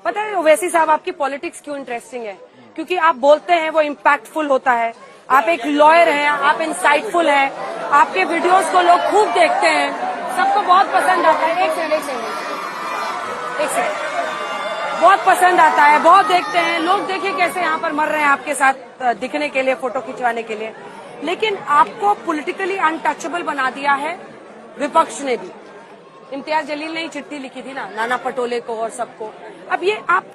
पता है ओवैसी साहब आपकी पॉलिटिक्स क्यों इंटरेस्टिंग है? क्योंकि आप बोलते हैं वो इम्पैक्टफुल होता है, आप एक लॉयर हैं, आप इंसाइटफुल हैं, आपके वीडियोस को लोग खूब देखते हैं, सबको बहुत पसंद आता है। एक सेकंड बहुत पसंद आता है, बहुत देखते हैं लोग। देखिए कैसे यहाँ पर मर रहे हैं आपके साथ दिखने के लिए, फोटो खिंचवाने के लिए। लेकिन आपको पॉलिटिकली अनटचेबल बना दिया है विपक्ष ने भी। इम्तियाज जलील ने ही चिट्ठी लिखी थी ना नाना पटोले को और सबको। अब ये आप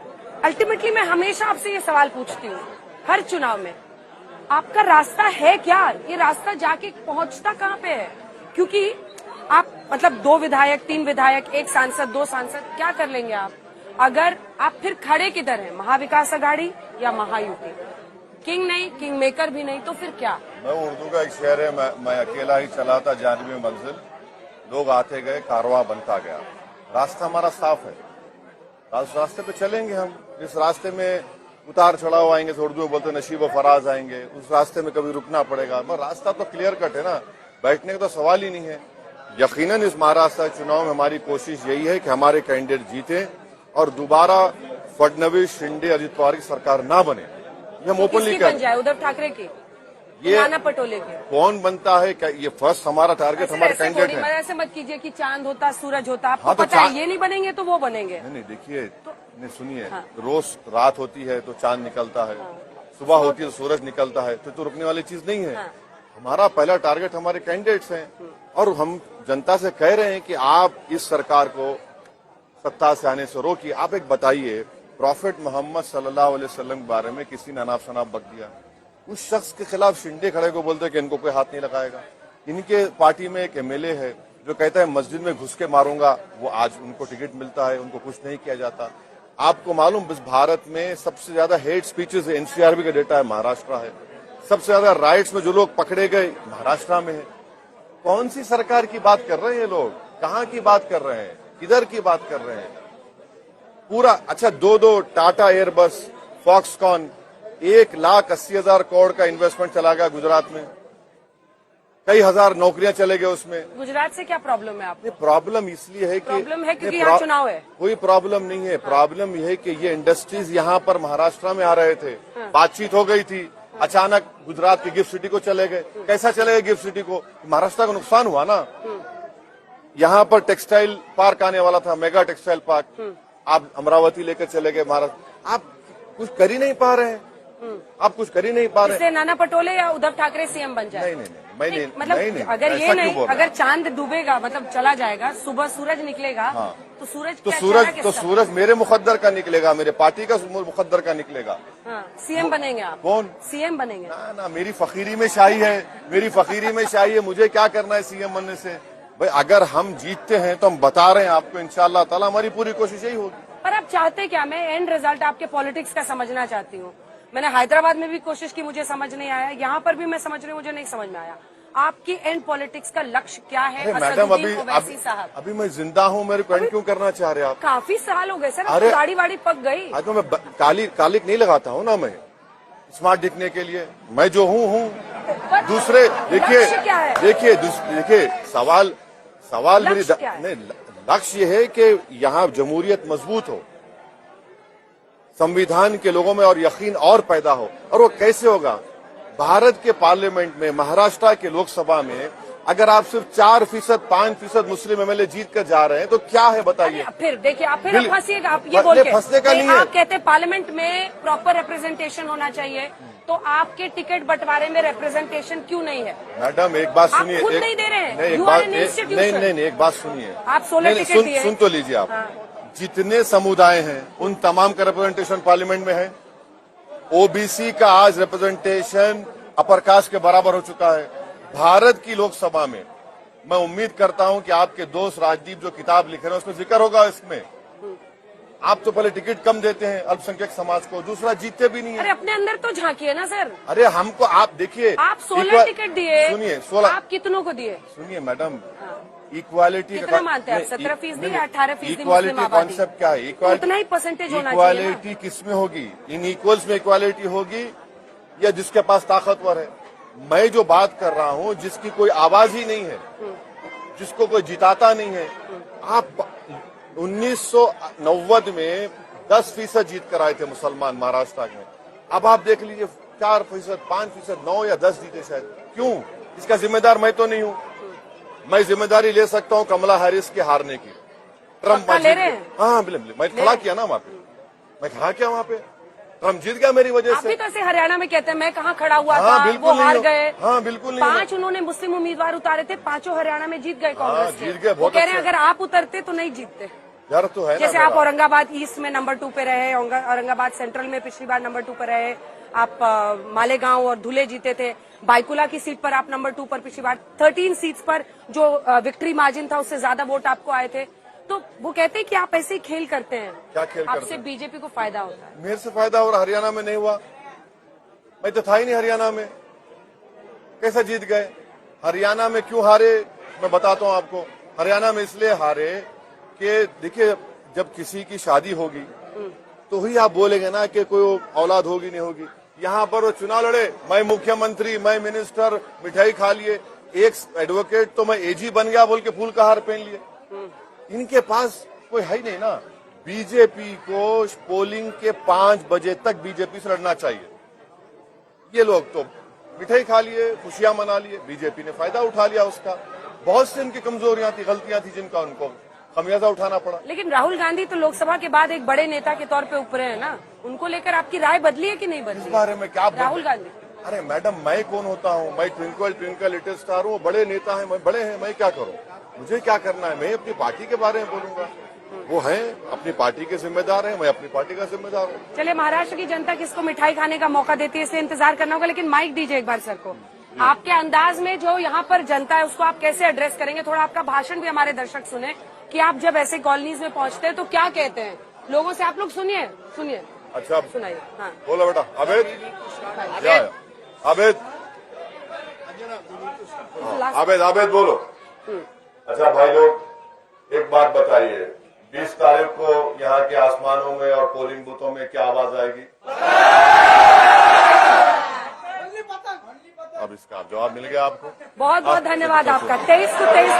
अल्टीमेटली, मैं हमेशा आपसे ये सवाल पूछती हूँ हर चुनाव में, आपका रास्ता है क्या? ये रास्ता जाके पहुंचता कहाँ पे है? क्योंकि आप मतलब 2 विधायक, 3 विधायक, 1 सांसद, 2 सांसद, क्या कर लेंगे आप? अगर आप फिर खड़े किधर हैं, महाविकास अघाड़ी या महायुति? किंग नहीं, किंग मेकर भी नहीं, तो फिर क्या? मैं उर्दू का एक शेर है, मैं अकेला ही चला था जानवी मंजिल, लोग आते गए कारवां बनता गया। रास्ता हमारा साफ है, उस रास्ते पे चलेंगे हम। जिस रास्ते में उतार चढ़ाव आएंगे, उर्दू में बोलते नशीब व फराज आएंगे, उस रास्ते में कभी रुकना पड़ेगा। मगर रास्ता तो क्लियर कट है ना, बैठने का तो सवाल ही नहीं है। यकीनन इस महाराष्ट्र चुनाव में हमारी कोशिश यही है कि हमारे कैंडिडेट जीते और दोबारा फडणवीस, शिंदे, अजित पवार की सरकार ना बने। ये हम ओपनली बन जाए, उद्धव ठाकरे की, ये नाना पटोले के? कौन बनता है क्या, ये फर्स्ट हमारा टारगेट, हमारे कैंडिडेट है। ऐसे मत कीजिए कि चांद होता सूरज होता, आपको पता है ये नहीं बनेंगे तो वो बनेंगे। नहीं देखिए, सुनिए, रोज रात होती है तो चांद निकलता है, सुबह होती है तो सूरज निकलता है, तो रुकने वाली चीज नहीं है। हमारा पहला टारगेट हमारे कैंडिडेट्स हैं और हम जनता से कह रहे हैं कि आप इस सरकार को सत्ता से आने से रोकिए। आप एक बताइए, प्रॉफिट मोहम्मद सल्लल्लाहु अलैहि वसल्लम के बारे में किसी ने अनाप शनाप बक दिया? उस शख्स के खिलाफ शिंदे खड़े को बोलते कि इनको कोई हाथ नहीं लगाएगा। इनके पार्टी में एक एमएलए है जो कहता है मस्जिद में घुस के मारूंगा, वो आज उनको टिकट मिलता है, उनको कुछ नहीं किया जाता। आपको मालूम भारत में सबसे ज्यादा हेट स्पीचेस है, एनसीआरबी का डेटा है, महाराष्ट्र है। सबसे ज्यादा राइट्स में जो लोग पकड़े गए महाराष्ट्र में है। कौन सी सरकार की बात कर रहे हैं ये लोग? कहाँ की बात कर रहे हैं? किधर की बात कर रहे हैं? पूरा अच्छा 2 टाटा एयरबस, फॉक्सकॉन, 1,80,000 करोड़ का इन्वेस्टमेंट चला गया गुजरात में, कई हजार नौकरियां चले गए उसमें। गुजरात से क्या प्रॉब्लम है आपको? प्रॉब्लम इसलिए है कि प्रॉब्लम है क्योंकि यहाँ चुनाव है। कोई प्रॉब्लम नहीं है। प्रॉब्लम यह है कि ये इंडस्ट्रीज यहाँ पर महाराष्ट्र में आ रहे थे, बातचीत हो गई थी, अचानक गुजरात की गिफ्ट सिटी को चले गए। कैसा चले गए गिफ्ट सिटी को? महाराष्ट्र को नुकसान हुआ ना। यहाँ पर टेक्सटाइल पार्क आने वाला था, मेगा टेक्सटाइल पार्क, आप अमरावती लेकर चले गए महाराष्ट्र। आप कुछ कर ही नहीं पा रहे हैं, आप कुछ कर ही नहीं पा रहे हैं। नाना पटोले या उद्धव ठाकरे सीएम बन जाए? नहीं, मतलब नहीं, अगर ये नहीं, अगर चांद डूबेगा मतलब चला जाएगा, सुबह सूरज निकलेगा, तो सूरज मेरे मुकद्दर का निकलेगा, मेरे पार्टी का मुकद्दर का निकलेगा। सीएम बनेंगे आप? कौन सीएम बनेंगे? ना, मेरी फकीरी में शाही है, मेरी फकीरी में शाही है। मुझे क्या करना है सीएम बनने से? भाई अगर हम जीतते हैं तो हम बता रहे हैं आपको, इंशाअल्लाह ताला हमारी पूरी कोशिश यही होगी। पर आप चाहते क्या? मैं एंड रिजल्ट आपके पॉलिटिक्स का समझना चाहती हूँ। मैंने हैदराबाद में भी कोशिश की, मुझे समझ नहीं आया। यहाँ पर भी मैं समझ रही हूँ, मुझे नहीं समझ में आया। आपकी एंड पॉलिटिक्स का लक्ष्य क्या है? मैडम अभी मैं जिंदा हूँ, मेरे को एंड क्यों करना चाह रहे आप? काफी साल हो गए सर, अरे गाड़ी वाड़ी पक गई। तो मैं कालिक नहीं लगाता हूँ ना, मैं स्मार्ट दिखने के लिए मैं जो हूँ। दूसरे देखिए सवाल मेरी लक्ष्य ये है कि यहाँ जमहूरियत मजबूत हो, संविधान के लोगों में और यकीन और पैदा हो। और वो कैसे होगा? भारत के पार्लियामेंट में, महाराष्ट्र के लोकसभा में अगर आप सिर्फ 4%, 5% मुस्लिम एमएलए जीत कर जा रहे हैं तो क्या है बताइए? फिर देखिए, आप फिर फंसिएगा। आप ये बोल के फंसने का नहीं है। आप कहते हैं पार्लियामेंट में प्रॉपर रिप्रेजेंटेशन होना चाहिए, तो आपके टिकट बंटवारे में रिप्रेजेंटेशन क्यों नहीं है? मैडम एक बात सुनिए, आप खुद नहीं दे रहे हैं। नहीं, एक बात सुनिए। आप 16 टिकट दिए। सुन तो लीजिए आप। जितने समुदाय हैं उन तमाम का रिप्रेजेंटेशन पार्लियामेंट में है। ओबीसी का आज रिप्रेजेंटेशन अपर कास्ट के बराबर हो चुका है। भारत की लोकसभा में मैं उम्मीद करता हूं कि आपके दोस्त राजदीप जो किताब लिख रहे हैं उसमें जिक्र होगा। इसमें आप तो पहले टिकट कम देते हैं अल्पसंख्यक समाज को, दूसरा जीतते भी नहीं है। अरे अपने अंदर तो झांकिए ना सर। अरे हमको आप देखिए, आप 16 टिकट दिए। सुनिए 16 आप कितनों को दिए? सुनिए मैडम, इक्वालिटी कितना मानते हैं आप? 17% या 18%? इक्वालिटी कॉन्सेप्ट क्या है? उतना ही परसेंटेज होना चाहिए। इक्वालिटी किसमें होगी? इन इक्वल्स में इक्वालिटी होगी या जिसके पास ताकतवर है? मैं जो बात कर रहा हूं, जिसकी कोई आवाज ही नहीं है, जिसको कोई जिताता नहीं है। आप 1990 में 10% जीत कर आए थे मुसलमान महाराष्ट्र में। अब आप देख लीजिए 4%, 5%, 9 या 10 जीते शायद। क्यों? इसका जिम्मेदार मैं तो नहीं हूं। मैं जिम्मेदारी ले सकता हूं कमला हैरिस के हारने की। ट्रम्प ले रहे हैं? हाँ बिल्कुल, मैं खड़ा किया ना वहां पे, मैं खड़ा किया वहां पे, ट्रम्प जीत गया मेरी वजह आप से। भी तो ऐसे हरियाणा में कहते हैं मैं कहाँ खड़ा हुआ हाँ, था, बिल्कुल वो हार नहीं गए। हाँ बिल्कुल नहीं 5 उन्होंने मुस्लिम उम्मीदवार उतारे थे, 5 हरियाणा में जीत गए कांग्रेस के। जीत गए, वो बहुत कह रहे हैं अच्छा। अगर आप उतरते तो नहीं जीतते। यार तो है ना, जैसे आप मेरा। औरंगाबाद ईस्ट में नंबर 2 पे रहे, औरंगाबाद सेंट्रल में पिछली बार नंबर 2 पे रहे, आप मालेगांव और धुले जीते थे, बाइकुला की सीट पर आप नंबर 2 पर पिछली बार, 13 सीट्स पर जो विक्ट्री मार्जिन था उससे ज्यादा वोट आपको आए थे। तो वो कहते हैं कि आप ऐसे ही खेल करते हैं, क्या खेल करते आपसे हैं? बीजेपी को फायदा होता है। मेरे से फायदा हो रहा, हरियाणा में नहीं हुआ। मैं तो था ही नहीं हरियाणा में, कैसे जीत गए? हरियाणा में क्यों हारे मैं बताता हूं आपको। हरियाणा में इसलिए हारे कि देखिए, जब किसी की शादी होगी तो ही आप बोलेंगे ना कि कोई औलाद होगी नहीं होगी। यहाँ पर वो चुनाव लड़े, मैं मुख्यमंत्री, मैं मिनिस्टर, मिठाई खा लिए, एक एडवोकेट तो मैं एजी बन गया बोल के फूल का हार पहन लिए। इनके पास कोई है ही नहीं ना। बीजेपी को पोलिंग के 5 बजे तक बीजेपी से लड़ना चाहिए। ये लोग तो मिठाई खा लिए, खुशियां मना लिए, बीजेपी ने फायदा उठा लिया उसका। बहुत सी इनकी कमजोरियां थी, गलतियां थी, जिनका उनको खमियाजा उठाना पड़ा। लेकिन राहुल गांधी तो लोकसभा के बाद एक बड़े नेता के तौर पे उभरे हैं ना, उनको लेकर आपकी राय बदली है कि नहीं बदली? इस बारे में क्या राहुल गांधी? अरे मैडम, मैं कौन होता हूँ? मैं ट्विंकल ट्विंकल लिटिल स्टार हूँ, बड़े नेता हैं, मैं बड़े हैं, मैं क्या करूँ? मुझे क्या करना है? मैं अपनी पार्टी के बारे में बोलूंगा। वो हैं अपनी पार्टी के जिम्मेदार हैं, मैं अपनी पार्टी का जिम्मेदार हूँ। चलिए, महाराष्ट्र की जनता किसको मिठाई खाने का मौका देती है इससे इंतजार करना होगा। लेकिन माइक दीजिए एक बार सर को। आपके अंदाज में जो यहाँ पर जनता है उसको आप कैसे एड्रेस करेंगे? थोड़ा आपका भाषण भी हमारे दर्शक सुने कि आप जब ऐसे कॉलोनीज में पहुंचते हैं तो क्या कहते हैं लोगों से। आप लोग सुनिए सुनिए। अच्छा सुनाइए। हाँ, बोलो बेटा। आबेद, आबेद, आबेद, आबेद बोलो। अच्छा भाई लोग, एक बात बताइए, 20 तारीख को यहाँ के आसमानों में और पोलिंग बूथों में क्या आवाज आएगी? अब इसका जवाब मिल गया आपको। बहुत बहुत धन्यवाद आपका। 23 को 23